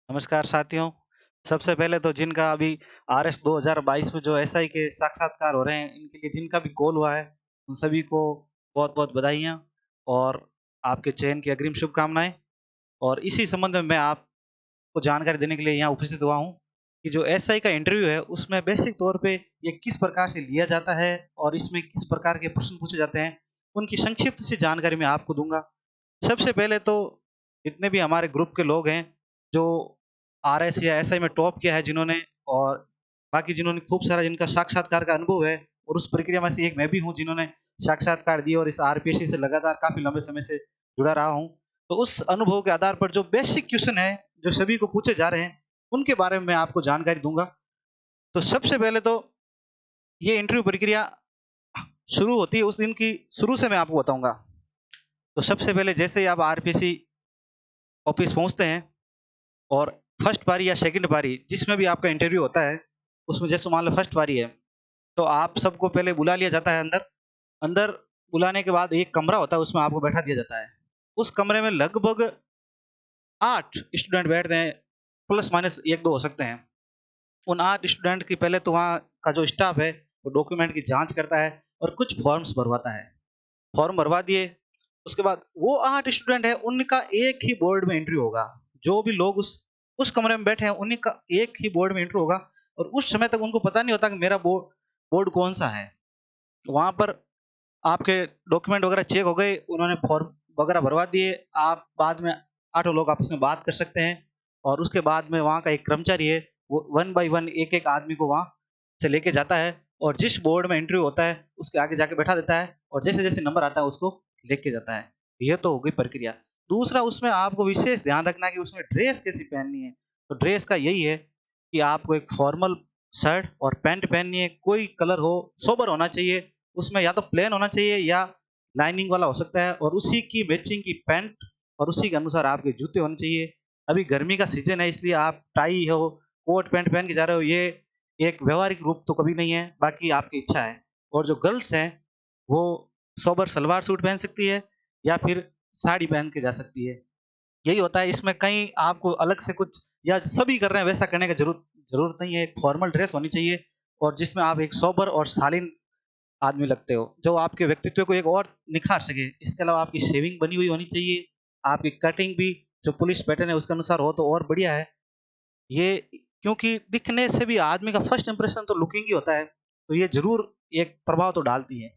नमस्कार साथियों। सबसे पहले तो जिनका अभी आरएस 2022 में जो एसआई के साक्षात्कार हो रहे हैं, इनके लिए जिनका भी कॉल हुआ है, उन सभी को बहुत-बहुत बधाइयाँ और आपके चयन की अग्रिम शुभकामनाएँ। और इसी संबंध में मैं आपको जानकारी देने के लिए यहाँ उपस्थित हुआ हूँ कि जो एसआई का इंटरव्यू है, उसमें बेसिक तौर पे ये किस प्रकार से लिया जाता है और इसमें किस प्रकार के प्रश्न पूछे जाते हैं, उनकी संक्षिप्त सी जानकारी मैं आपको दूँगा। सबसे पहले तो जितने भी हमारे ग्रुप के लोग हैं, जो आरएस या एसआई में टॉप किया है जिन्होंने, और बाकी जिन्होंने खूब सारा जिनका साक्षात्कार का अनुभव है, और उस प्रक्रिया में से एक मैं भी हूँ जिन्होंने साक्षात्कार दिए और इस आरपीएससी से लगातार काफ़ी लंबे समय से जुड़ा रहा हूँ। तो उस अनुभव के आधार पर जो बेसिक क्वेश्चन है, जो सभी को पूछे जा रहे हैं, उनके बारे में मैं आपको जानकारी दूँगा। तो सबसे पहले तो ये इंटरव्यू प्रक्रिया शुरू होती है उस दिन की शुरू से मैं आपको बताऊँगा। तो सबसे पहले जैसे ही आप आरपीएससी ऑफिस पहुँचते हैं और फर्स्ट पारी या सेकंड पारी जिसमें भी आपका इंटरव्यू होता है, उसमें जैसे मान लो फर्स्ट पारी है, तो आप सबको पहले बुला लिया जाता है अंदर। अंदर बुलाने के बाद एक कमरा होता है, उसमें आपको बैठा दिया जाता है। उस कमरे में लगभग 8 स्टूडेंट बैठते हैं, प्लस माइनस 1-2 हो सकते हैं। उन 8 स्टूडेंट की पहले तो वहाँ का जो स्टाफ है, वो डॉक्यूमेंट की जाँच करता है और कुछ फॉर्म्स भरवाता है। फॉर्म भरवा दिए, उसके बाद वो 8 स्टूडेंट हैं, उनका एक ही बोर्ड में इंटरव्यू होगा। जो भी लोग उस कमरे में बैठे हैं, उन्हीं का एक ही बोर्ड में इंटरव्यू होगा और उस समय तक उनको पता नहीं होता कि मेरा बोर्ड कौन-सा है। वहाँ पर आपके डॉक्यूमेंट वगैरह चेक हो गए, उन्होंने फॉर्म वगैरह भरवा दिए, आप बाद में 8 लोग आपस में बात कर सकते हैं और उसके बाद में वहाँ का एक कर्मचारी है, वो वन बाय वन एक-एक आदमी को वहाँ से लेके जाता है और जिस बोर्ड में इंटरव्यू होता है, उसके आगे जाके बैठा देता है और जैसे-जैसे नंबर आता है उसको लेके जाता है। ये तो हो गई प्रक्रिया। दूसरा, उसमें आपको विशेष ध्यान रखना है कि उसमें ड्रेस कैसी पहननी है। तो ड्रेस का यही है कि आपको एक फॉर्मल शर्ट और पैंट पहननी है, कोई कलर हो, सोबर होना चाहिए। उसमें या तो प्लेन होना चाहिए या लाइनिंग वाला हो सकता है और उसी की मैचिंग की पैंट और उसी के अनुसार आपके जूते होने चाहिए। अभी गर्मी का सीज़न है, इसलिए आप टाई हो, कोट पैंट पहन के जा रहे हो, ये एक व्यावहारिक रूप तो कभी नहीं है, बाकी आपकी इच्छा है। और जो गर्ल्स हैं, वो सोबर सलवार सूट पहन सकती है या फिर साड़ी पहन के जा सकती है। यही होता है, इसमें कहीं आपको अलग से कुछ या सभी कर रहे हैं वैसा करने की ज़रूरत नहीं है। एक फॉर्मल ड्रेस होनी चाहिए और जिसमें आप एक सोबर और शालीन आदमी लगते हो, जो आपके व्यक्तित्व को एक और निखार सके। इसके अलावा आपकी शेविंग बनी हुई होनी चाहिए, आपकी कटिंग भी जो पुलिस पैटर्न है उसके अनुसार हो तो और बढ़िया है। ये क्योंकि दिखने से भी आदमी का फर्स्ट इंप्रेशन तो लुकिंग ही होता है, तो ये ज़रूर एक प्रभाव तो डालती है।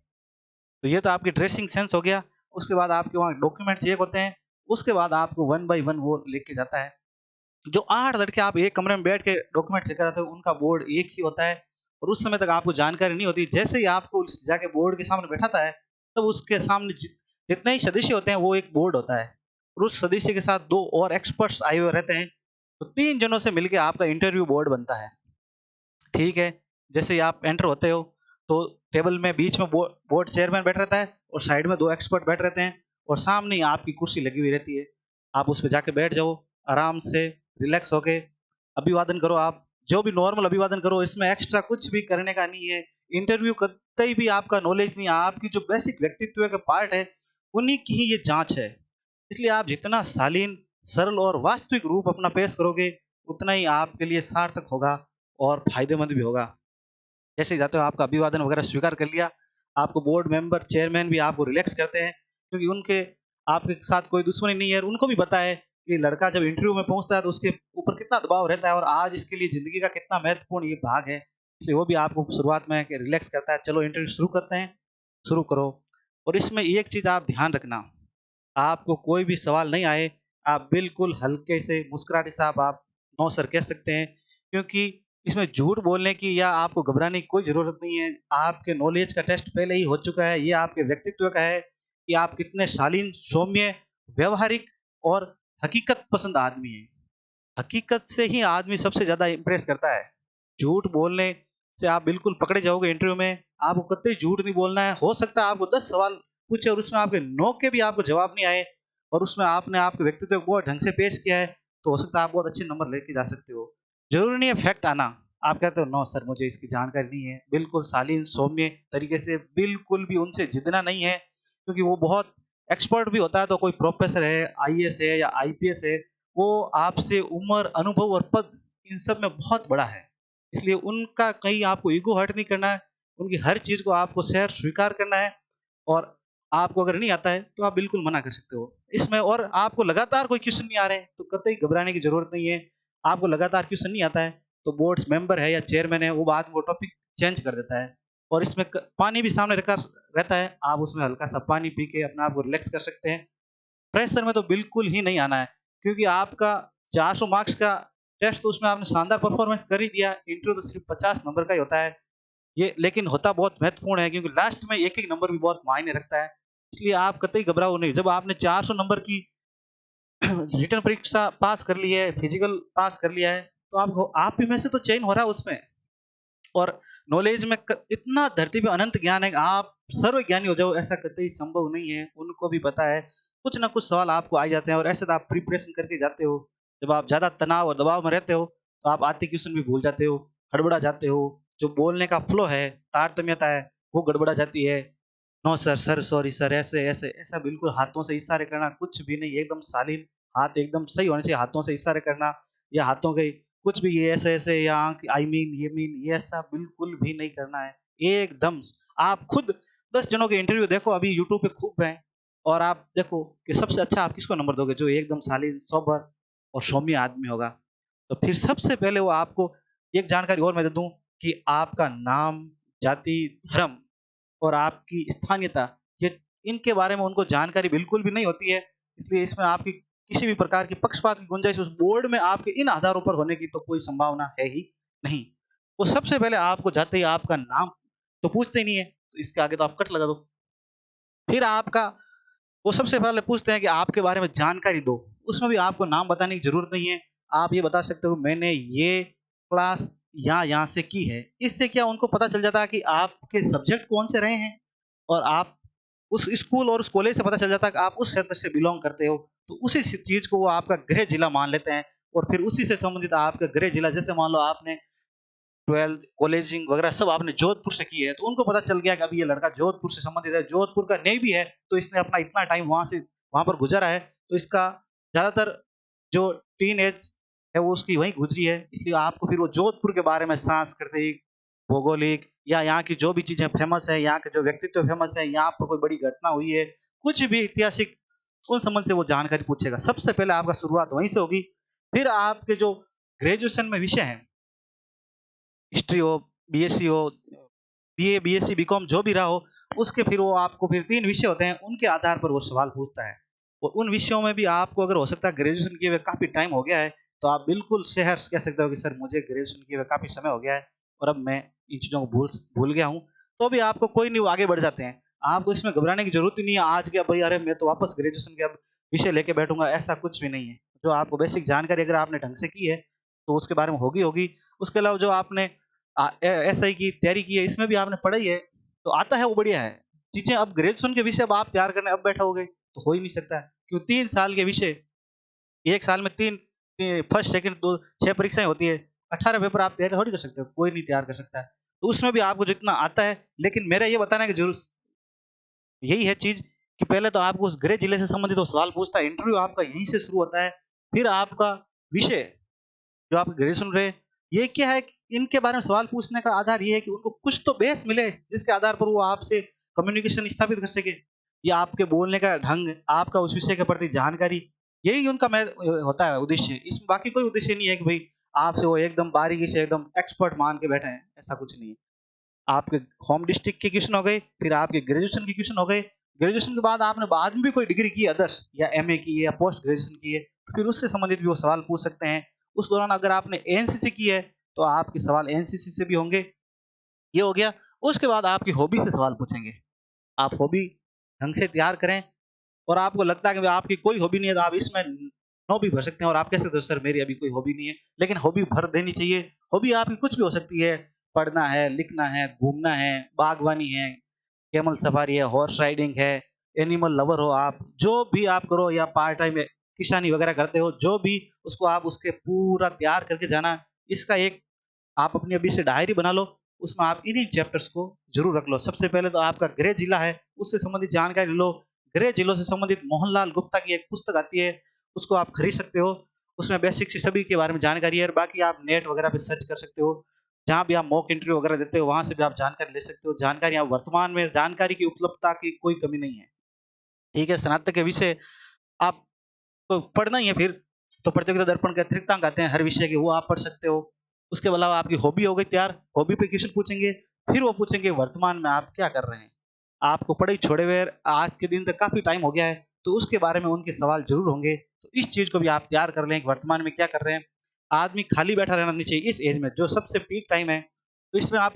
तो ये तो आपकी ड्रेसिंग सेंस हो गया, उसके बाद आपके वहाँ डॉक्यूमेंट चेक होते हैं, उसके बाद आपको वन बाय वन वो लेके जाता है। जो 8 लड़के आप एक कमरे में बैठ के डॉक्यूमेंट चेक कराते हो, उनका बोर्ड एक ही होता है और उस समय तक आपको जानकारी नहीं होती। जैसे ही आपको जाके बोर्ड के सामने बैठाता है, तब उसके सामने जितने ही सदस्य होते हैं, वो एक बोर्ड होता है और उस सदस्य के साथ 2 और एक्सपर्ट्स आए हुए रहते हैं। तो 3 जनों से मिलके आपका इंटरव्यू बोर्ड बनता है। ठीक है, जैसे ही आप एंटर होते हो, तो टेबल में बीच में बोर्ड चेयरमैन बैठा रहता है और साइड में 2 एक्सपर्ट बैठे रहते हैं और सामने ही आपकी कुर्सी लगी हुई रहती है। आप उस पे जाके बैठ जाओ, आराम से रिलैक्स होके अभिवादन करो आप, जो भी नॉर्मल अभिवादन करो, इसमें एक्स्ट्रा कुछ भी करने का नहीं है। इंटरव्यू करते ही भी आपका नॉलेज नहीं है, आपकी जो बेसिक व्यक्तित्व का पार्ट है, उन्हीं की ही ये जाँच है। इसलिए आप जितना शालीन, सरल और वास्तविक रूप अपना पेश करोगे, उतना ही आपके लिए सार्थक होगा और फ़ायदेमंद भी होगा। जैसे ही जाते हो आपका अभिवादन वगैरह स्वीकार कर लिया, आपको बोर्ड मेंबर, चेयरमैन भी आपको रिलैक्स करते हैं क्योंकि उनके आपके साथ कोई दुश्मनी नहीं है और उनको भी पता है कि लड़का जब इंटरव्यू में पहुँचता है तो उसके ऊपर कितना दबाव रहता है और आज इसके लिए ज़िंदगी का कितना महत्वपूर्ण ये भाग है। इसलिए वो भी आपको शुरुआत में कि रिलैक्स करता है, चलो इंटरव्यू शुरू करते हैं, शुरू करो। और इसमें एक चीज़ आप ध्यान रखना, आपको कोई भी सवाल नहीं आए, आप बिल्कुल हल्के से मुस्कुराहट के साथ आप नो सर कह सकते हैं क्योंकि इसमें झूठ बोलने की या आपको घबराने की कोई ज़रूरत नहीं है। आपके नॉलेज का टेस्ट पहले ही हो चुका है, ये आपके व्यक्तित्व का है कि आप कितने शालीन, सौम्य, व्यावहारिक और हकीकत पसंद आदमी हैं। हकीकत से ही आदमी सबसे ज़्यादा इम्प्रेस करता है। झूठ बोलने से आप बिल्कुल पकड़े जाओगे इंटरव्यू में, आपको कतई झूठ नहीं बोलना है। हो सकता है आपको 10 सवाल पूछे और उसमें आपके नो के भी आपको जवाब नहीं आए और उसमें आपने आपके व्यक्तित्व को बहुत ढंग से पेश किया है, तो हो सकता है आप बहुत अच्छे नंबर लेके जा सकते हो। ज़रूरी नहीं है फैक्ट आना। आप कहते हो नो सर मुझे इसकी जानकारी नहीं है। बिल्कुल शालीन, सौम्य तरीके से बिल्कुल भी उनसे जितना नहीं है क्योंकि वो बहुत एक्सपर्ट भी होता है, तो कोई प्रोफेसर है, आईएएस है या आईपीएस है, वो आपसे उम्र, अनुभव और पद इन सब में बहुत बड़ा है। इसलिए उनका कहीं आपको ईगो हर्ट नहीं करना है, उनकी हर चीज़ को आपको सह स्वीकार करना है और आपको अगर नहीं आता है, तो आप बिल्कुल मना कर सकते हो। इसमें और आपको लगातार कोई क्वेश्चन नहीं आ रहे हैं, तो कतई घबराने की ज़रूरत नहीं है। आपको लगातार क्वेश्चन नहीं आता है, तो बोर्ड्स मेंबर है या चेयरमैन है, वो बाद में वो टॉपिक चेंज कर देता है और इसमें पानी भी सामने रखा रहता है, आप उसमें हल्का-सा पानी पी के अपने आप को रिलैक्स कर सकते हैं। प्रेशर में तो बिल्कुल ही नहीं आना है, क्योंकि आपका 400 मार्क्स का टेस्ट तो उसमें आपने शानदार परफॉर्मेंस कर ही दिया, इंटरव्यू तो सिर्फ 50 नंबर का ही होता है। ये लेकिन होता बहुत महत्वपूर्ण है, क्योंकि लास्ट में एक-एक नंबर भी बहुत मायने रखता है। इसलिए आप कतई घबराओ नहीं। जब आपने 400 नंबर की रिटन परीक्षा पास कर ली है, फिजिकल पास कर लिया है, तो आपको आप ही में से तो चयन हो रहा है उसमें। और नॉलेज में इतना धरती पे अनंत ज्ञान है कि आप सर्वज्ञानी हो जाओ, ऐसा कतई संभव नहीं है। उनको भी पता है, कुछ ना कुछ सवाल आपको आ जाते हैं और ऐसे तो आप प्रिपरेशन करके जाते हो। जब आप ज़्यादा तनाव और दबाव में रहते हो, तो आप आते क्वेश्चन भी भूल जाते हो, हड़बड़ा जाते हो। जो बोलने का फ्लो है, तारतम्यता है, वो गड़बड़ा जाती है। No sir, sir sorry sir, ऐसे ऐसे ऐसा बिल्कुल हाथों से इशारे करना कुछ भी नहीं, एकदम शालीन, हाथ एकदम सही होने चाहिए, हाथों से इशारे करना या हाथों के कुछ भी ये ऐसे-ऐसे या आई मीन, ये मीन, ये ऐसा बिल्कुल भी नहीं करना है। एकदम आप खुद 10 जनों के इंटरव्यू देखो, अभी यूट्यूब पे खूब हैं और आप देखो कि सबसे अच्छा आप किसको नंबर दोगे, जो एकदम शालीन, सोबर और सौम्य आदमी होगा। तो फिर सबसे पहले वो आपको एक जानकारी और मैं दे दूँ कि आपका नाम, जाति, धर्म और आपकी स्थानीयता, ये इनके बारे में उनको जानकारी बिल्कुल भी नहीं होती है। इसलिए इसमें आपकी किसी भी प्रकार की पक्षपात की गुंजाइश उस बोर्ड में आपके इन आधारों पर होने की तो कोई संभावना है ही नहीं। वो सबसे पहले आपको जाते ही आपका नाम तो पूछते ही नहीं है, तो इसके आगे तो आप कट लगा दो। फिर आपका वो सबसे पहले पूछते हैं कि आपके बारे में जानकारी दो। उसमें भी आपको नाम बताने की ज़रूरत नहीं है। आप ये बता सकते हो मैंने ये क्लास यहाँ-यहाँ से की है। इससे क्या उनको पता चल जाता है कि आपके सब्जेक्ट कौन से रहे हैं और आप उस स्कूल और उस कॉलेज से पता चल जाता है कि आप उस क्षेत्र से बिलॉन्ग करते हो। तो उसी चीज़ को वो आपका गृह जिला मान लेते हैं और फिर उसी से संबंधित आपका गृह जिला, जैसे मान लो आपने 12th कॉलेजिंग वगैरह सब आपने जोधपुर से की है, तो उनको पता चल गया कि अभी ये लड़का जोधपुर से संबंधित है, जोधपुर का नहीं भी है, तो इसने अपना इतना टाइम वहाँ पर गुज़ारा है, तो इसका ज़्यादातर जो टीनेज है वो उसकी वहीं गुज़री है, इसलिए आपको फिर वो जोधपुर के बारे में सांस्कृतिक, भौगोलिक या यहाँ की जो भी चीज़ें फ़ेमस है, यहाँ के जो व्यक्तित्व फ़ेमस है, यहाँ पर कोई बड़ी घटना हुई है, कुछ भी ऐतिहासिक उन संबंध से वो जानकारी पूछेगा। सबसे पहले आपका शुरुआत वहीं से होगी, फिर आपके जो ग्रेजुएशन में विषय हैं, हिस्ट्री हो, बीएससी हो, बीए, बीएससी, बीकॉम जो भी रहा हो, उसके फिर वो आपको फिर 3 विषय होते हैं, उनके आधार पर वो सवाल पूछता है। और उन विषयों में भी आपको अगर हो सकता है ग्रेजुएशन किए हुए काफ़ी टाइम हो गया है, तो आप बिल्कुल सहर्ष कह सकते हो कि सर मुझे ग्रेजुएशन किए हुए काफ़ी समय हो गया है और अब मैं इन चीज़ों को भूल गया हूँ। तो भी आपको कोई नहीं, वो आगे बढ़ जाते हैं। आपको इसमें घबराने की ज़रूरत ही नहीं है, आज क्या भई अरे मैं तो वापस ग्रेजुएशन के अब विषय लेके बैठूँगा, ऐसा कुछ भी नहीं है। जो आपको बेसिक जानकारी अगर आपने ढंग से की है, तो उसके बारे में होगी। उसके अलावा जो आपने एसआई की तैयारी की है, इसमें भी आपने पढ़ा ही है, तो आता है वो बढ़िया है। चीज़ें अब ग्रेजुएशन के विषय अब आप तैयार करने अब बैठोगे, तो हो ही नहीं सकता है। क्यों 3 साल के विषय, 1 साल में 3 फर्स्ट, सेकंड 2 6 परीक्षाएँ होती है। 18 पेपर आप तैयार थोड़ी कर सकते हो, कोई नहीं तैयार कर सकता है। तो उसमें भी आपको जितना आता है, लेकिन मेरा ये बताने की ज़रूर यही है चीज़ कि पहले तो आपको उस गृह जिले से संबंधित वो सवाल पूछता है, इंटरव्यू आपका यहीं से शुरू होता है। फिर आपका विषय जो आप ग्रेजुएशन रहे, ये क्या है कि इनके बारे में सवाल पूछने का आधार ये है कि उनको कुछ तो बेस मिले, जिसके आधार पर वो आपसे कम्युनिकेशन स्थापित कर सके। या आपके बोलने का ढंग, आपका उस विषय के प्रति जानकारी, यही उनका होता है उद्देश्य। इसमें बाकी कोई उद्देश्य नहीं है कि भई आपसे वो एकदम बारीकी से एकदम एक्सपर्ट मान के बैठे हैं, ऐसा कुछ नहीं है। आपके होम डिस्ट्रिक्ट के क्वेश्चन हो गए, फिर आपके ग्रेजुएशन के क्वेश्चन हो गए। ग्रेजुएशन के बाद आपने बाद में भी कोई डिग्री की है अदर्स या एमए की है या पोस्ट ग्रेजुएशन की है, तो फिर उससे संबंधित भी वो सवाल पूछ सकते हैं। उस दौरान अगर आपने एनसीसी की है, तो आपके सवाल एनसीसी से भी होंगे। ये हो गया। उसके बाद आपकी हॉबी से सवाल पूछेंगे। आप हॉबी ढंग से तैयार करें और आपको लगता है कि आपकी कोई हॉबी नहीं है, तो आप इसमें नो भी भर सकते हैं और आप कह सकते हो सर मेरी अभी कोई हॉबी नहीं है, लेकिन हॉबी भर देनी चाहिए। हॉबी आपकी कुछ भी हो सकती है, पढ़ना है, लिखना है, घूमना है, बागवानी है, कैमल सफारी है, हॉर्स राइडिंग है, एनिमल लवर हो आप, जो भी आप करो या पार्ट टाइम किसानी वगैरह करते हो, जो भी उसको आप उसके पूरा तैयार करके जाना। इसका एक आप अपनी अभी से डायरी बना लो, उसमें आप इन्हीं चैप्टर्स को ज़रूर रख लो। सबसे पहले तो आपका गृह जिला है, उससे संबंधित जानकारी लो। गृह जिलों से संबंधित मोहनलाल गुप्ता की एक पुस्तक आती है, उसको आप खरीद सकते हो। उसमें बेसिक सी सभी के बारे में जानकारी है और बाकी आप नेट वगैरह पे सर्च कर सकते हो। जहाँ भी आप मॉक इंटरव्यू वगैरह देते हो, वहाँ से भी आप जानकारी ले सकते हो। जानकारी यहाँ वर्तमान में जानकारी की उपलब्धता की कोई कमी नहीं है। ठीक है, स्नातक के विषय आपको पढ़ना ही है फिर, तो प्रतियोगिता दर्पण के अतिरिक्तांक आते हैं हर विषय के, वो आप पढ़ सकते हो। उसके अलावा आपकी हॉबी हो गई तैयार, हॉबी पे क्वेश्चन पूछेंगे, फिर वो पूछेंगे वर्तमान में आप क्या कर रहे हैं। आपको पढ़ाई छोड़े हुए आज के दिन तक काफ़ी टाइम हो गया है, तो उसके बारे में उनके सवाल ज़रूर होंगे। तो इस चीज़ को भी आप तैयार कर लें कि वर्तमान में क्या कर रहे हैं। आदमी खाली बैठा रहना नहीं चाहिए इस एज में, जो सबसे पीक टाइम है। तो इसमें आप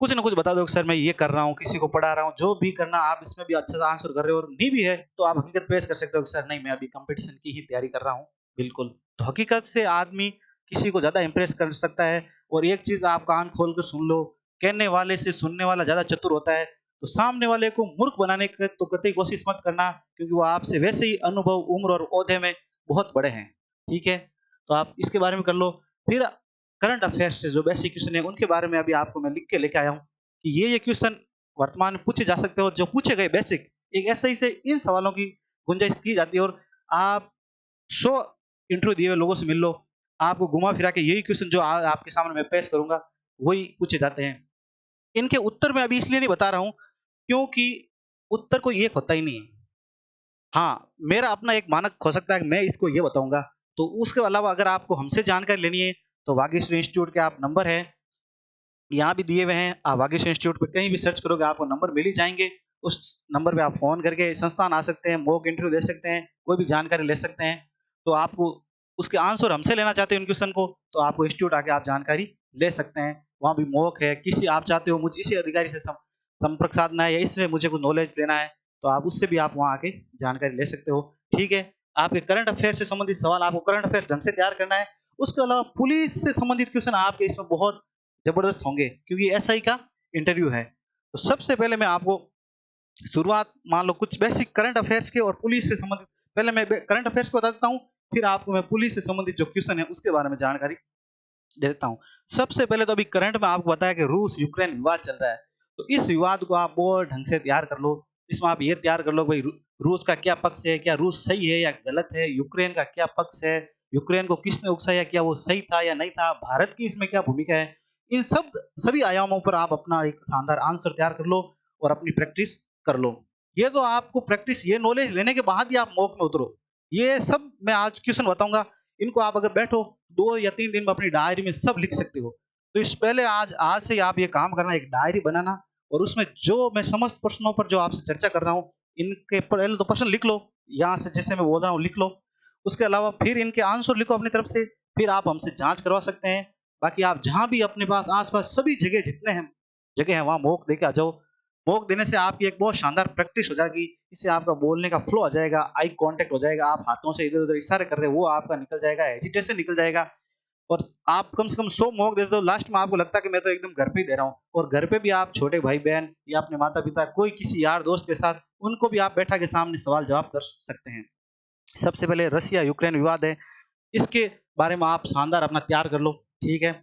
कुछ ना कुछ बता दो कि सर मैं ये कर रहा हूँ, किसी को पढ़ा रहा हूँ, जो भी करना आप इसमें भी अच्छा सा आंसर कर रहे हो और नहीं भी है, तो आप हकीकत पेश कर सकते हो कि सर नहीं मैं अभी कॉम्पिटिशन की ही तैयारी कर रहा हूँ। बिल्कुल, तो हकीकत से आदमी किसी को ज़्यादा इम्प्रेस कर सकता है। और एक चीज़ आप कान खोल कर सुन लो, कहने वाले से सुनने वाला ज़्यादा चतुर होता है। तो सामने वाले को मूर्ख बनाने की तो कतई कोशिश मत करना, क्योंकि वो आपसे वैसे ही अनुभव, उम्र और ओहदे में बहुत बड़े हैं। ठीक है? तो आप इसके बारे में कर लो। फिर करंट अफेयर्स से जो बेसिक क्वेश्चन है उनके बारे में अभी आपको मैं लिख के लेके आया हूँ कि ये क्वेश्चन वर्तमान में पूछे जा सकते हो, जो पूछे गए बेसिक एक एसआई से इन सवालों की गुंजाइश की जाती है। और आप 100 इंटरव्यू दिए हुए लोगों से मिल लो, आपको घुमा फिरा के यही क्वेश्चन जो आपके सामने मैं पेश करूंगा वही पूछे जाते हैं। इनके उत्तर मैं अभी इसलिए नहीं बता रहा हूं क्योंकि उत्तर कोई एक होता ही नहीं है। हाँ, मेरा अपना एक मानक हो सकता है कि मैं इसको ये बताऊंगा। तो उसके अलावा अगर आपको हमसे जानकारी लेनी है तो वागीश्वर इंस्टीट्यूट के आप नंबर है यहाँ भी दिए हुए हैं। आप वागीश्वर इंस्टीट्यूट पे कहीं भी सर्च करोगे आपको नंबर मिल ही जाएंगे। उस नंबर पे आप फोन करके संस्थान आ सकते हैं, मॉक इंटरव्यू दे सकते हैं, कोई भी जानकारी ले सकते हैं। तो आपको उसके आंसर हमसे लेना चाहते हो उन क्वेश्चन को, तो आपको इंस्टीट्यूट आके आप जानकारी ले सकते हैं। वहाँ भी मॉक है, किसी आप चाहते हो मुझे इसी अधिकारी से संपर्क साधना है या इससे मुझे कुछ नॉलेज लेना है, तो आप उससे भी आप वहाँ आके जानकारी ले सकते हो। ठीक है, आपके करंट अफेयर से संबंधित सवाल आपको करंट अफेयर ढंग से तैयार करना है। उसके अलावा पुलिस से संबंधित क्वेश्चन आपके इसमें बहुत जबरदस्त होंगे क्योंकि एसआई का इंटरव्यू है। तो सबसे पहले मैं आपको शुरुआत मान लो कुछ बेसिक करंट अफेयर्स के और पुलिस से संबंधित, पहले मैं करंट अफेयर्स को बता देता हूँ, फिर आपको मैं पुलिस से संबंधित जो क्वेश्चन है उसके बारे में जानकारी दे देता हूँ। सबसे पहले तो अभी करंट में आपको बताया कि रूस यूक्रेन विवाद चल रहा है, तो इस विवाद को आप बहुत ढंग से तैयार कर लो। इसमें आप ये तैयार कर लो भाई रूस का क्या पक्ष है, क्या रूस सही है या गलत है, यूक्रेन का क्या पक्ष है, यूक्रेन को किसने उकसाया, क्या वो सही था या नहीं था, भारत की इसमें क्या भूमिका है। इन सभी आयामों पर आप अपना एक शानदार आंसर तैयार कर लो और अपनी प्रैक्टिस कर लो। ये तो आपको प्रैक्टिस, ये नॉलेज लेने के बाद ही आप मॉक में उतरो। ये सब मैं आज क्वेश्चन बताऊंगा, इनको आप अगर बैठो 2 या 3 दिन में अपनी डायरी में सब लिख सकते हो। तो इस पहले आज आज से आप ये काम करना, एक डायरी बनाना और उसमें जो मैं समस्त प्रश्नों पर जो आपसे चर्चा कर रहा हूँ, इनके पहले तो प्रश्न लिख लो, यहाँ से जैसे मैं बोल रहा हूँ लिख लो। उसके अलावा फिर इनके आंसर लिखो अपनी तरफ से, फिर आप हमसे जाँच करवा सकते हैं। बाकी आप जहाँ भी अपने पास आस-पास सभी जगह जितने हैं जगह हैं वहाँ मॉक देके आ जाओ। मॉक देने से आपकी एक बहुत शानदार प्रैक्टिस हो जाएगी। इससे आपका बोलने का फ्लो आ जाएगा, आई कांटेक्ट हो जाएगा, आप हाथों से इधर-उधर इशारे कर रहे हो वो आपका निकल जाएगा, हेजिटेशन निकल जाएगा। और आप कम से कम 100 मॉक दे दो, लास्ट में आपको लगता है कि मैं तो एकदम घर पे ही दे रहा हूँ। और घर पे भी आप छोटे भाई-बहन या अपने माता-पिता, कोई किसी यार दोस्त के साथ उनको भी आप बैठा के सामने सवाल जवाब कर सकते हैं। सबसे पहले रसिया यूक्रेन विवाद है, इसके बारे में आप शानदार अपना तैयार कर लो। ठीक है,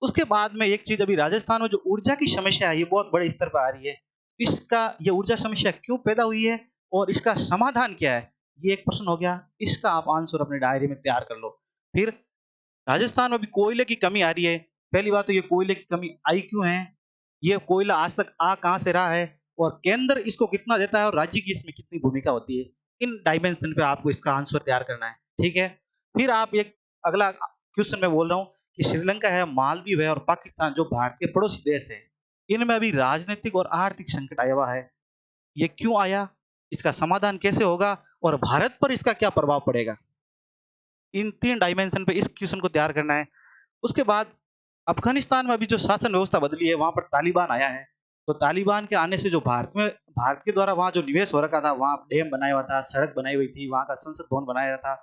उसके बाद में एक चीज, अभी राजस्थान में जो ऊर्जा की समस्या है ये बहुत बड़े स्तर पर आ रही है। इसका, ये ऊर्जा समस्या क्यों पैदा हुई है और इसका समाधान क्या है, ये एक प्रश्न हो गया। इसका आप आंसर अपनी डायरी में तैयार कर लो। फिर राजस्थान में भी कोयले की कमी आ रही है। पहली बात तो ये कोयले की कमी आई क्यों है, ये कोयला आज तक आ कहाँ से रहा है और केंद्र इसको कितना देता है और राज्य की इसमें कितनी भूमिका होती है। इन डायमेंशन पे आपको इसका आंसर तैयार करना है। ठीक है, फिर आप एक अगला क्वेश्चन मैं बोल रहा हूँ कि श्रीलंका है, मालदीव है और पाकिस्तान जो भारत के पड़ोसी देश है, इनमें अभी राजनीतिक और आर्थिक संकट आया हुआ है। ये क्यों आया, इसका समाधान कैसे होगा और भारत पर इसका क्या प्रभाव पड़ेगा। इन 3 डायमेंशन पे इस क्वेश्चन को तैयार करना है। उसके बाद अफगानिस्तान में अभी जो शासन व्यवस्था बदली है, वहाँ पर तालिबान आया है। तो तालिबान के आने से जो भारत के द्वारा वहाँ जो निवेश हो रखा था, वहाँ डैम बनाया हुआ था, सड़क बनाई हुई थी, वहाँ का संसद भवन बनाया था,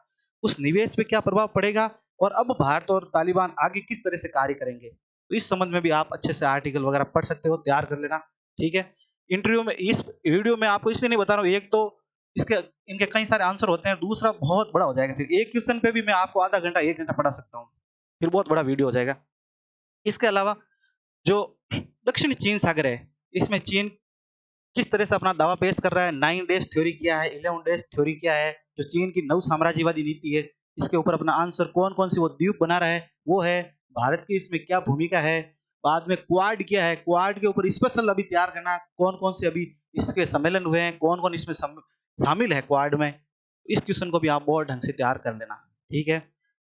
उस निवेश पे क्या प्रभाव पड़ेगा और अब भारत और तालिबान आगे किस तरह से कार्य करेंगे। तो इस संबंध में भी आप अच्छे से आर्टिकल वगैरह पढ़ सकते हो, तैयार कर लेना। ठीक है, इंटरव्यू में, इस वीडियो में आपको इसलिए नहीं बता रहा हूँ, एक तो इसके इनके कई सारे आंसर होते हैं, दूसरा बहुत बड़ा हो जाएगा। फिर एक क्वेश्चन पे भी मैं आपको आधा घंटा 1 घंटा पढ़ा सकता हूँ, फिर बहुत बड़ा वीडियो हो जाएगा। इसके अलावा जो दक्षिणी चीन सागर है, इसमें चीन किस तरह से अपना दावा पेश कर रहा है, 9 डेज थ्योरी क्या है, 11 डेज थ्योरी क्या है, जो चीन की नव साम्राज्यवादी नीति है, इसके ऊपर अपना आंसर कौन-कौन सी वो द्वीप बना रहा है, वो है। भारत की इसमें क्या भूमिका है, बाद में क्वाड क्या है, क्वाड के ऊपर स्पेशल अभी तैयार करना, कौन-कौन से अभी इसके सम्मेलन हुए हैं, कौन-कौन इसमें शामिल है क्वाड में। इस क्वेश्चन को भी आप बहुत ढंग से तैयार कर लेना, ठीक है।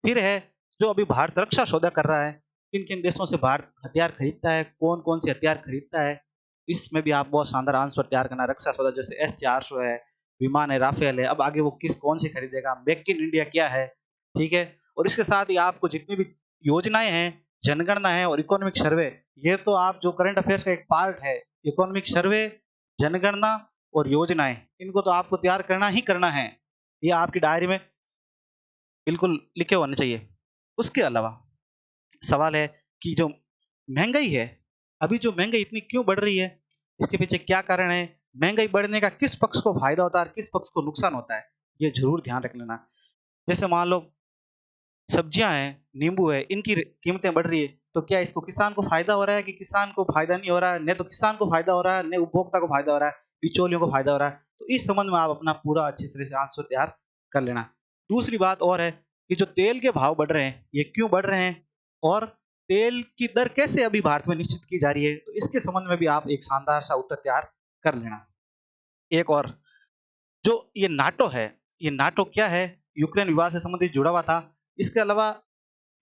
फिर है जो अभी भारत रक्षा सौदा कर रहा है, किन-किन देशों से भारत हथियार खरीदता है, कौन-कौन से हथियार खरीदता है, इसमें भी आप बहुत शानदार आंसर तैयार करना। रक्षा सौदा जैसे S-400 है, विमान है, राफेल है, अब आगे वो कौन सी खरीदेगा, मेक इन इंडिया क्या है, ठीक है। और इसके साथ ही आपको जितनी भी योजनाएं हैं, जनगणना है और इकोनॉमिक सर्वे, ये तो आप जो करंट अफेयर्स का एक पार्ट है। इकोनॉमिक सर्वे, जनगणना और योजनाएं, इनको तो आपको तैयार करना ही करना है। ये आपकी डायरी में बिल्कुल लिखे होने चाहिए। उसके अलावा सवाल है कि जो महंगाई है, अभी जो महंगाई इतनी क्यों बढ़ रही है, इसके पीछे क्या कारण है, महंगाई बढ़ने का किस पक्ष को फायदा होता है और किस पक्ष को नुकसान होता है, ये जरूर ध्यान रख लेना। जैसे मान लो सब्जियां हैं, नींबू है, इनकी कीमतें बढ़ रही है, तो क्या इसको किसान को फायदा हो रहा है कि किसान को फायदा नहीं हो रहा है? न तो किसान को फायदा हो रहा है, न उपभोक्ता को फायदा हो रहा है, बिचौलियों को फायदा हो रहा है। तो इस संबंध में आप अपना पूरा अच्छी तरह से आंसर तैयार कर लेना। दूसरी बात और है कि जो तेल के भाव बढ़ रहे हैं, ये क्यों बढ़ रहे हैं और तेल की दर कैसे अभी भारत में निश्चित की जा रही है, तो इसके संबंध में भी आप एक शानदार सा उत्तर तैयार कर लेना। एक और, जो ये नाटो है, ये नाटो क्या है, यूक्रेन विवाद से संबंधित जुड़ा हुआ था। इसके अलावा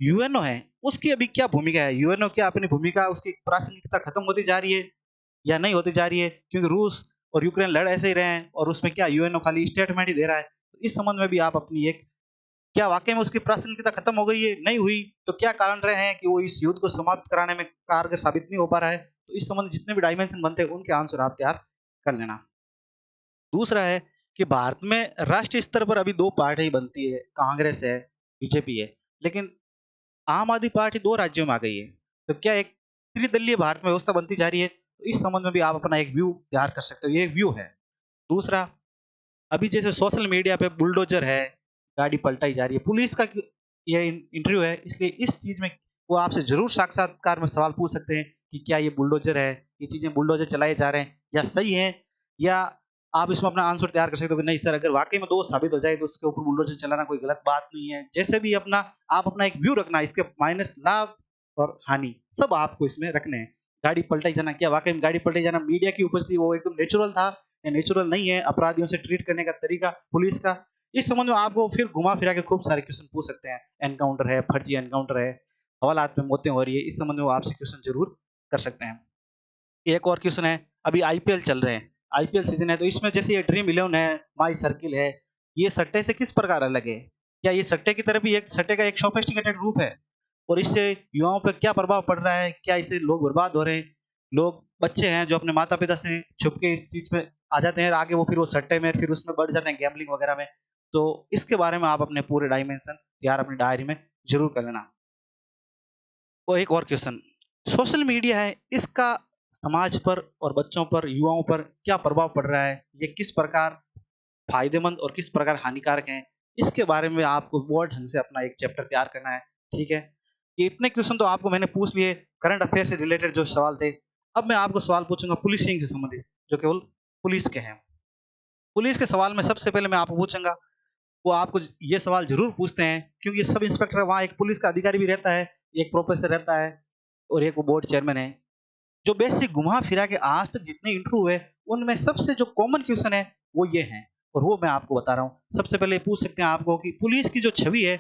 यूएनओ है, उसकी अभी क्या भूमिका है, यूएनओ क्या अपनी भूमिका, उसकी प्रासंगिकता खत्म होती जा रही है या नहीं होती जा रही है, क्योंकि रूस और यूक्रेन लड़ ऐसे ही रहे हैं और उसमें क्या यूएनओ खाली स्टेटमेंट ही दे रहा है। तो इस संबंध में भी आप अपनी एक, क्या वाकई में उसकी प्रासंगिकता खत्म हो गई है, नहीं हुई, तो क्या कारण रहे हैं कि वो इस युद्ध को समाप्त कराने में कारगर साबित नहीं हो पा रहा है। तो इस संबंध जितने भी डायमेंशन बनते हैं उनके आंसर आप तैयार कर लेना। दूसरा है कि भारत में राष्ट्रीय स्तर पर अभी दो पार्टी बनती है, कांग्रेस है, बीजेपी है, लेकिन आम आदमी पार्टी 2 राज्यों में आ गई है। तो क्या एक त्रिदलीय भारत में व्यवस्था बनती जा रही है? तो इस संबंध में भी आप अपना एक व्यू तैयार कर सकते हो, ये एक व्यू है। दूसरा, अभी जैसे सोशल मीडिया पे बुलडोज़र है, गाड़ी पलटाई जा रही है, पुलिस का ये इंटरव्यू है, इसलिए इस चीज़ में वो आपसे ज़रूर साक्षात्कार में सवाल पूछ सकते हैं कि क्या ये बुलडोज़र है, ये चीज़ें बुलडोज़र चलाए जा रहे हैं, या सही हैं, या आप इसमें अपना आंसर तैयार कर सकते हो कि नहीं सर, अगर वाक़ई में दोष साबित हो जाए तो उसके ऊपर बुलडोज़र चलाना कोई गलत बात नहीं है। जैसे भी आप अपना एक व्यू रखना, इसके माइनस लाभ और हानि सब आपको इसमें रखने हैं। गाड़ी पलटाई जाना, क्या वाक़ई में गाड़ी पलटाई जाना मीडिया की उपस्थिति वो एकदम नेचुरल था या नेचुरल नहीं है, अपराधियों से ट्रीट करने का तरीका पुलिस का, इस संबंध में आपको फिर घुमा फिरा के खूब सारे क्वेश्चन पूछ सकते हैं। एनकाउंटर है, फर्जी एनकाउंटर है, हवालात में मौतें हो रही है, इस संबंध में वो आपसे क्वेश्चन जरूर कर सकते हैं। एक और क्वेश्चन है, अभी आईपीएल चल रहे हैं, आईपीएल सीजन है, तो इसमें जैसे ये ड्रीम 11 है, माई सर्किल है, ये सट्टे से किस प्रकार अलग है? क्या ये सट्टे की तरह भी एक सट्टे का एक सोफिस्टिकेटेड रूप है? और इससे युवाओं पे क्या प्रभाव पड़ रहा है? क्या इससे लोग बर्बाद हो रहे हैं? लोग, बच्चे हैं जो अपने माता-पिता से छुप के इस चीज़ में आ जाते हैं, आगे वो फिर वो सट्टे में फिर उसमें बढ़ जाते हैं, गैम्बलिंग वगैरह में। तो इसके बारे में आप अपने पूरे डायमेंशन यार अपनी डायरी में ज़रूर कर लेना। और एक और क्वेश्चन, सोशल मीडिया है, इसका समाज पर और बच्चों पर, युवाओं पर क्या प्रभाव पड़ रहा है? ये किस प्रकार फ़ायदेमंद और किस प्रकार हानिकारक हैं? इसके बारे में आपको बहुत ढंग से अपना एक चैप्टर तैयार करना है, ठीक है? ये इतने क्वेश्चन तो आपको मैंने पूछ लिए, करंट अफेयर से रिलेटेड जो सवाल थे। अब मैं आपको सवाल पूछूँगा पुलिसिंग से संबंधित, जो केवल पुलिस के हैं। पुलिस के सवाल में सबसे पहले मैं आपको पूछूँगा, वो आपको ये सवाल ज़रूर पूछते हैं क्योंकि सब इंस्पेक्टर, वहाँ एक पुलिस का अधिकारी भी रहता है, एक प्रोफेसर रहता है और एक वो बोर्ड चेयरमैन है। जो बेसिक घुमा-फिरा के आज तक जितने इंटरव्यू हुए, उनमें सबसे जो कॉमन क्वेश्चन है, वो ये हैं और वो मैं आपको बता रहा हूँ। सबसे पहले पूछ सकते हैं आपको कि पुलिस की जो छवि है,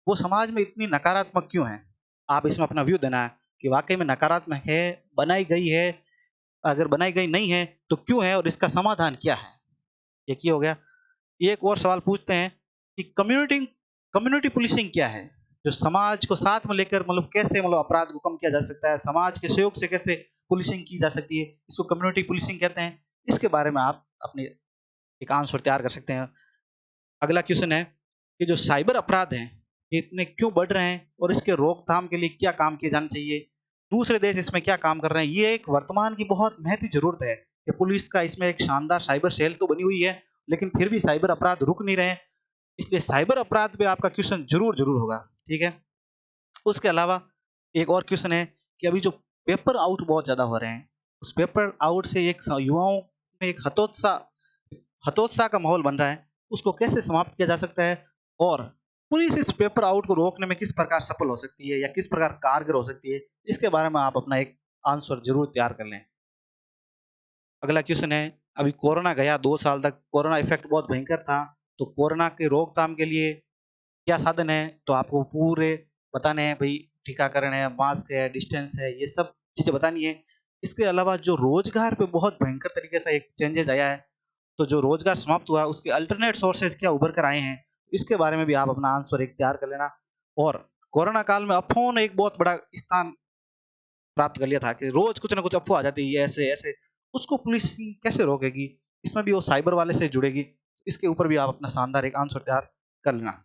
वो समाज में इतनी नकारात्मक क्यों है? आप इसमें अपना व्यू देना है कि वाक़ई में नकारात्मक है, बनाई गई है, अगर बनाई गई नहीं है, तो क्यों है और इसका समाधान क्या है? एक ये हो गया। एक और सवाल पूछते हैं कि कम्युनिटी पुलिसिंग क्या है? जो समाज को साथ में लेकर कैसे अपराध को कम किया जा सकता है, समाज के सहयोग से कैसे पुलिसिंग की जा सकती है, इसको कम्युनिटी पुलिसिंग कहते हैं। इसके बारे में आप अपने एक आंसर तैयार कर सकते हैं। अगला क्वेश्चन है कि जो साइबर अपराध हैं, ये इतने क्यों बढ़ रहे हैं और इसके रोकथाम के लिए क्या काम किए जाने चाहिए? दूसरे देश इसमें क्या काम कर रहे हैं? ये एक वर्तमान की बहुत महती ज़रूरत है कि पुलिस का इसमें एक शानदार साइबर सेल तो बनी हुई है, लेकिन फिर भी साइबर अपराध रुक नहीं रहे हैं। इसलिए साइबर अपराध पे आपका क्वेश्चन ज़रूर होगा, ठीक है? उसके अलावा एक और क्वेश्चन है कि अभी जो पेपर आउट बहुत ज़्यादा हो रहे हैं, उस पेपर आउट से एक युवाओं में एक हतोत्साह हतोत्साह का माहौल बन रहा है, उसको कैसे समाप्त किया जा सकता है? और पुलिस इस पेपर आउट को रोकने में किस प्रकार सफल हो सकती है या किस प्रकार कारगर हो सकती है, इसके बारे में आप अपना एक आंसर ज़रूर तैयार कर लें। अगला क्वेश्चन है, अभी कोरोना गया 2 साल तक कोरोना इफ़ेक्ट बहुत भयंकर था, तो कोरोना की रोकथाम के लिए क्या साधन है? तो आपको पूरे बताने हैं भई, टीकाकरण है, मास्क है, डिस्टेंस है, ये सब चीज़ें बतानी है। इसके अलावा जो रोज़गार पे बहुत भयंकर तरीके से एक चेंजेज़ आया है, तो जो रोज़गार समाप्त हुआ है उसके अल्टरनेट सोर्सेज़ क्या उभर कर आए हैं, इसके बारे में भी आप अपना आंसर एक तैयार कर लेना। और कोरोना काल में अफ़वाहों ने एक बहुत बड़ा स्थान प्राप्त कर लिया था कि रोज़ कुछ न कुछ अफ़वाह आ जाती है, ये ऐसे-ऐसे, उसको पुलिस कैसे रोकेगी? इसमें भी वो साइबर वाले से जुड़ेगी। इसके ऊपर भी आप अपना शानदार एक आंसर तैयार कर लेना।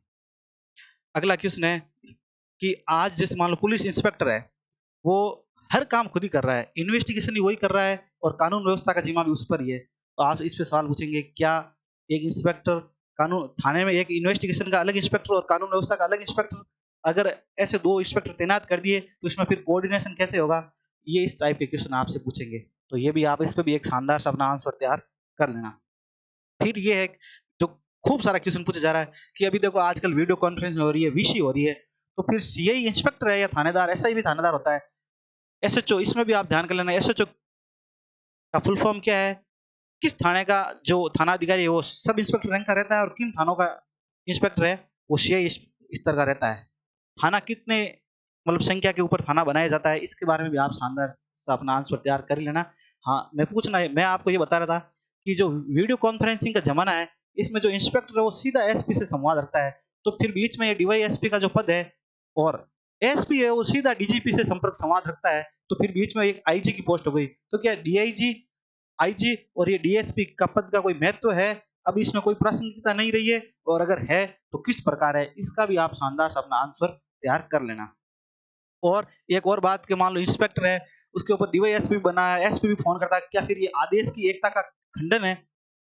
अगला क्वेश्चन है कि आज जैसे मान लो पुलिस इंस्पेक्टर है, वो हर काम खुद ही कर रहा है, इन्वेस्टिगेशन भी वही कर रहा है और कानून व्यवस्था का जिम्मा भी उस पर ही है। तो आप इस पे सवाल पूछेंगे, क्या एक इंस्पेक्टर कानून थाने में एक इन्वेस्टिगेशन का अलग इंस्पेक्टर और कानून व्यवस्था का अलग इंस्पेक्टर, अगर ऐसे 2 इंस्पेक्टर तैनात कर दिए तो इसमें फिर कोऑर्डिनेशन कैसे होगा? ये इस टाइप के क्वेश्चन आपसे पूछेंगे। तो ये भी आप इस पे भी एक शानदार सा अपना आंसर तैयार कर लेना। फिर ये है जो खूब सारा क्वेश्चन पूछा जा रहा है कि अभी देखो आजकल वीडियो कॉन्फ्रेंस हो रही है, वीसी हो रही है, तो फिर सीआई इंस्पेक्टर है या थानेदार? एसआई भी थानेदार होता है। एसएचओ, इसमें भी आप ध्यान कर लेना, एसएचओ का फुल फॉर्म क्या है? किस थाने का जो थानाधिकारी है वो सब इंस्पेक्टर रैंक का रहता है और किन थानों का इंस्पेक्टर है वो सीआई स्तर का रहता है। थाना कितने मतलब संख्या के ऊपर थाना बनाया जाता है, इसके बारे में भी आप शानदार सा अपना आंसर तैयार कर ही लेना। हाँ, मैं आपको ये बता रहा था कि जो वीडियो कॉन्फ्रेंसिंग का ज़माना है, इसमें जो इंस्पेक्टर है वो सीधा एसपी से संवाद रखता है, तो फिर बीच में ये डीवाईएसपी का जो पद है और एसपी है वो सीधा डीजीपी से संपर्क संवाद रखता है, तो फिर बीच में एक आईजी की पोस्ट हो गई। तो क्या डीआईजी, आईजी और ये डीएसपी का पद का कोई महत्व है? अब इसमें कोई प्रासंगिकता नहीं रही है और अगर है, तो किस प्रकार है? इसका भी आप शानदार सा अपना आंसर तैयार कर लेना। और एक और बात कि मान लो इंस्पेक्टर है, उसके ऊपर डीवाईएसपी बना है, एसपी भी फ़ोन करता है, क्या फिर ये आदेश की एकता का खंडन है?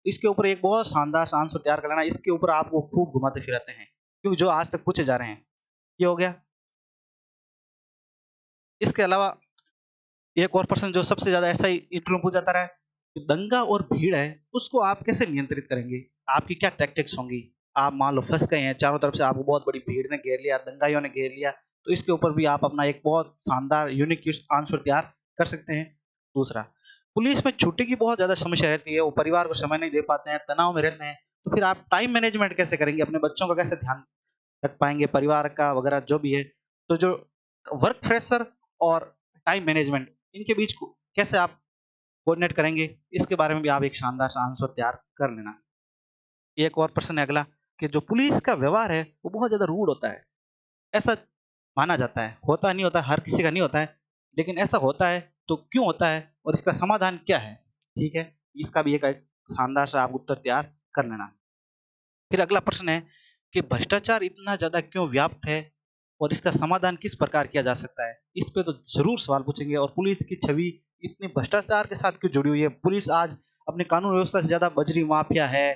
इसके ऊपर एक बहुत शानदार सा आंसर तैयार कर लेना, इसके ऊपर आप वो खूब घुमाते-फिराते हैं, क्योंकि जो आज तक पूछे जा रहे हैं। ये हो गया। इसके अलावा एक और प्रश्न जो सबसे ज़्यादा ऐसा ही इंटरव्यू में पूछा जाता रहा है, कि दंगा और भीड़ है, उसको आप कैसे नियंत्रित करेंगे? आपकी क्या टैक्टिक्स होंगी? आप मान लो फँस गए हैं, चारों तरफ से आपको बहुत बड़ी भीड़ ने घेर लिया, दंगाइयों ने घेर लिया, तो इसके ऊपर भी आप अपना एक बहुत शानदार यूनिक आंसर तैयार कर सकते हैं। दूसरा, पुलिस में छुट्टी की बहुत ज़्यादा समस्या रहती है, वो परिवार को समय नहीं दे पाते हैं, तनाव में रहते हैं, तो फिर आप टाइम मैनेजमेंट कैसे करेंगे? अपने बच्चों का कैसे ध्यान रख पाएँगे, परिवार का वगैरह जो भी है? तो जो वर्क प्रेशर और टाइम मैनेजमेंट इनके बीच को कैसे आप कोऑर्डिनेट करेंगे? इसके बारे में भी आप एक शानदार सा आंसर तैयार कर लेना। एक और प्रश्न है अगला कि जो पुलिस का व्यवहार है, वो बहुत ज़्यादा रूड होता है। ऐसा माना जाता है, होता नहीं होता, हर किसी का नहीं होता है, लेकिन ऐसा होता है, तो क्यों होता है और इसका समाधान क्या है? ठीक है? इसका भी एक शानदार सा आप उत्तर तैयार कर लेना। फिर अगला प्रश्न है कि भ्रष्टाचार इतना ज़्यादा क्यों व्याप्त है और इसका समाधान किस प्रकार किया जा सकता है? इस पे तो ज़रूर सवाल पूछेंगे और पुलिस की छवि इतनी भ्रष्टाचार के साथ क्यों जुड़ी हुई है? पुलिस आज अपने कानून व्यवस्था से ज़्यादा बजरी माफिया है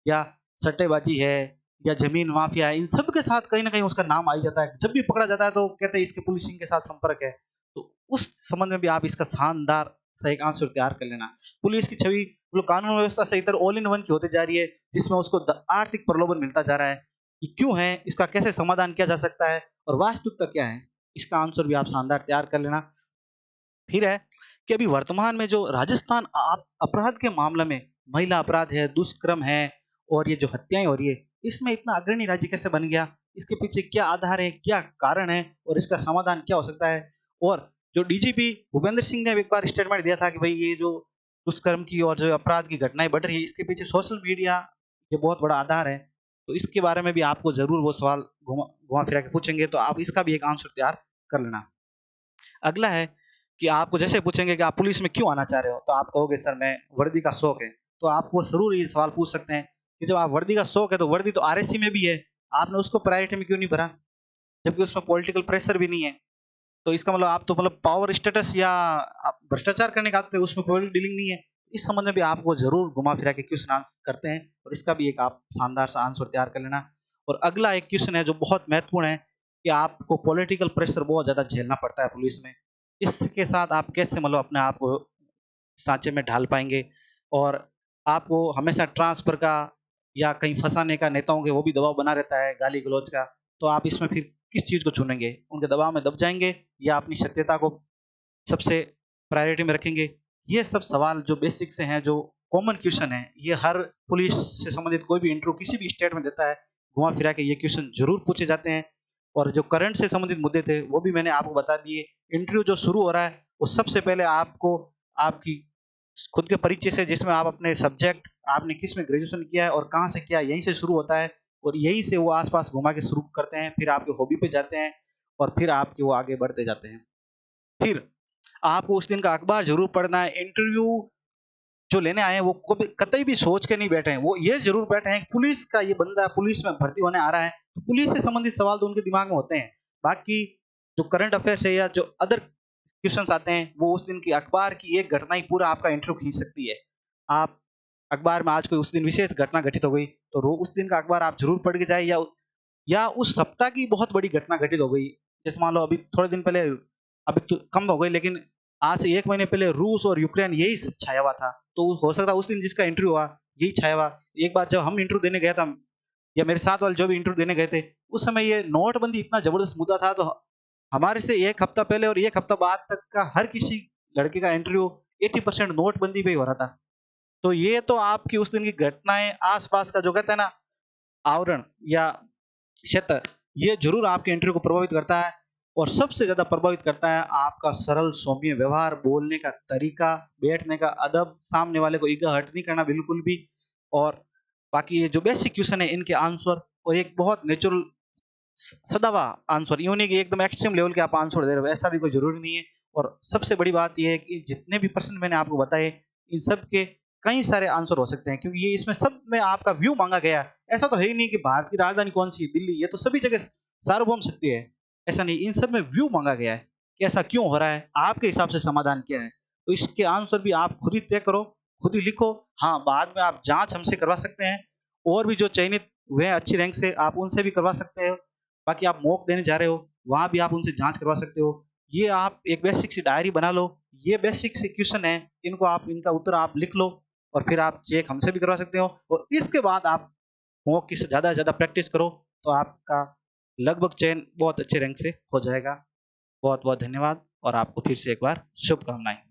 या सट्टेबाजी है या ज़मीन माफिया है, इन सब के साथ कहीं न कहीं उसका नाम आ ही जाता है। जब भी पकड़ा जाता है तो कहते हैं इसके पुलिसिंग के साथ संपर्क है। तो उस संबंध में भी आप इसका शानदार सा एक आंसर तैयार कर लेना। पुलिस की छवि मतलब कानून व्यवस्था से इधर ऑल इन वन की होती जा रही है, जिसमें उसको आर्थिक प्रलोभन मिलता जा रहा है। ये क्यों है? इसका कैसे समाधान किया जा सकता है? और वास्तविकता क्या है? इसका आंसर भी आप शानदार तैयार कर लेना। फिर है कि अभी वर्तमान में जो राजस्थान अपराध के मामले में महिला अपराध है, दुष्कर्म है और ये जो हत्याएं हो रही है, इसमें इतना अग्रणी राज्य कैसे बन गया? इसके पीछे क्या आधार है, क्या कारण है और इसका समाधान क्या हो सकता है? और जो डीजीपी भूपेंद्र सिंह ने एक बार स्टेटमेंट दिया था कि भाई ये जो दुष्कर्म की और जो अपराध की घटनाएं बढ़ रही है, इसके पीछे सोशल मीडिया ये बहुत बड़ा आधार है। तो इसके बारे में भी आपको जरूर वो सवाल घुमा घुमा फिरा के पूछेंगे, तो आप इसका भी एक आंसर तैयार कर लेना। अगला है कि आपको जैसे पूछेंगे कि आप पुलिस में क्यों आना चाह रहे हो? तो आप कहोगे सर मैं वर्दी का शौक है। तो आपको ज़रूर ये सवाल पूछ सकते हैं कि जब आप वर्दी का शौक है तो वर्दी तो आरएससी में भी है, आपने उसको प्रायोरिटी में क्यों नहीं भरा? जबकि उसमें पॉलिटिकल प्रेशर भी नहीं है। तो इसका मतलब आप तो मतलब पावर स्टेटस या आप भ्रष्टाचार करने का आते हैं, उसमें पॉलिटिकल डीलिंग नहीं है। इस संबंध में भी आपको ज़रूर घुमा-फिरा के क्वेश्चन करते हैं और इसका भी एक आप शानदार सा आंसर तैयार कर लेना। और अगला एक क्वेश्चन है जो बहुत महत्वपूर्ण है कि आपको पॉलिटिकल प्रेशर बहुत ज़्यादा झेलना पड़ता है पुलिस में। इसके साथ आप कैसे मतलब अपने आप को सांचे में ढाल पाएँगे और आपको हमेशा ट्रांसफ़र का या कहीं फँसाने का नेताओं के वो भी दबाव बना रहता है, गाली-गलौज का। तो आप इसमें फिर किस चीज़ को चुनेंगे? उनके दबाव में दब जाएँगे या अपनी सत्यता को सबसे प्रायोरिटी में रखेंगे? ये सब सवाल जो बेसिक से हैं, जो कॉमन क्वेश्चन हैं, ये हर पुलिस से संबंधित कोई भी इंटरव्यू किसी भी स्टेट में देता है, घुमा-फिरा के ये क्वेश्चन ज़रूर पूछे जाते हैं। और जो करंट से संबंधित मुद्दे थे, वो भी मैंने आपको बता दिए। इंटरव्यू जो शुरू हो रहा है, वो सबसे पहले आपको आपकी खुद के परिचय से, जिसमें आप अपने सब्जेक्ट, आपने किस में ग्रेजुएशन किया है और कहाँ से किया है, यहीं से शुरू होता है और यहीं से वो आस-पास घुमा के शुरू करते हैं, फिर आपके हॉबी पे जाते हैं और फिर आपके वो आगे बढ़ते जाते हैं। फिर आपको उस दिन का अखबार ज़रूर पढ़ना है। इंटरव्यू जो लेने आए हैं वो कभी कतई भी सोच के नहीं बैठे हैं। वो ये ज़रूर बैठे हैं, पुलिस का ये बंदा पुलिस में भर्ती होने आ रहा है, तो पुलिस से संबंधित सवाल तो उनके दिमाग में होते हैं। बाकी जो करंट अफेयर्स है या जो अदर क्वेश्चन्स आते हैं, वो उस दिन की अखबार की एक घटना ही पूरा आपका इंटरव्यू खींच सकती है। आप अखबार में आज कोई उस दिन विशेष घटना घटित हो गई, तो रो उस दिन का अखबार आप ज़रूर पढ़ के जाएँ, या उस सप्ताह की बहुत बड़ी घटना घटित हो गई। जैसे मान लो अभी थोड़े दिन पहले, अभी तो कम हो गई, लेकिन आज से 1 महीने पहले रूस और यूक्रेन यही सब छाया हुआ था। तो हो सकता है उस दिन जिसका इंटरव्यू हुआ, यही छाया हुआ। एक बार जब हम इंटरव्यू देने गया था, या मेरे साथ वाले जो भी इंटरव्यू देने गए थे, उस समय ये नोटबंदी इतना ज़बरदस्त मुद्दा था, तो हमारे से 1 हफ्ता पहले और 1 हफ्ता बाद तक का हर किसी लड़के का इंटरव्यू 80% नोटबंदी पे ही हो रहा था। तो ये तो आपकी उस दिन की घटनाएँ, आस-पास का जो कहते हैं ना आवरण या क्षेत्र, ये ज़रूर आपके इंटरव्यू को प्रभावित करता है। और सबसे ज़्यादा प्रभावित करता है आपका सरल सौम्य व्यवहार, बोलने का तरीका, बैठने का अदब, सामने वाले को ईगो हर्ट नहीं करना बिल्कुल भी। और बाकी ये जो बेसिक क्वेश्चन है, इनके आंसर, और एक बहुत नेचुरल सदाबहार आंसर, यूँ नहीं कि एकदम एक्सट्रीम लेवल के आप आंसर दे रहे हो, ऐसा भी कोई ज़रूरी नहीं है। और सबसे बड़ी बात ये है कि जितने भी प्रश्न मैंने आपको बताए, इन सब के कई सारे आंसर हो सकते हैं, क्योंकि ये इसमें सब में आपका व्यू माँगा गया है। ऐसा तो है ही नहीं कि भारत की राजधानी कौन-सी है, दिल्ली, ये तो सभी जगह सार्वभौम सत्य है। ऐसा नहीं, इन सब में व्यू माँगा गया है कि ऐसा क्यों हो रहा है, आपके हिसाब से समाधान क्या है। तो इसके आंसर भी आप खुद ही तय करो, खुद ही लिखो। हाँ, बाद में आप जाँच हमसे करवा सकते हैं, और भी जो चयनित हुए हैं अच्छी रैंक से, आप उनसे भी करवा सकते हो। बाकी आप मॉक देने जा रहे हो, वहाँ भी आप उनसे जाँच करवा सकते हो। ये आप एक बेसिक सी डायरी बना लो, ये बेसिक से क्वेश्चन है, इनको आप, इनका उत्तर आप लिख लो, और फिर आप चेक हमसे भी करवा सकते हो। और इसके बाद आप मॉक की ज़्यादा से ज़्यादा प्रैक्टिस करो, तो आपका लगभग चयन बहुत अच्छे रैंक से हो जाएगा। बहुत-बहुत धन्यवाद और आपको फिर से एक बार शुभकामनाएँ।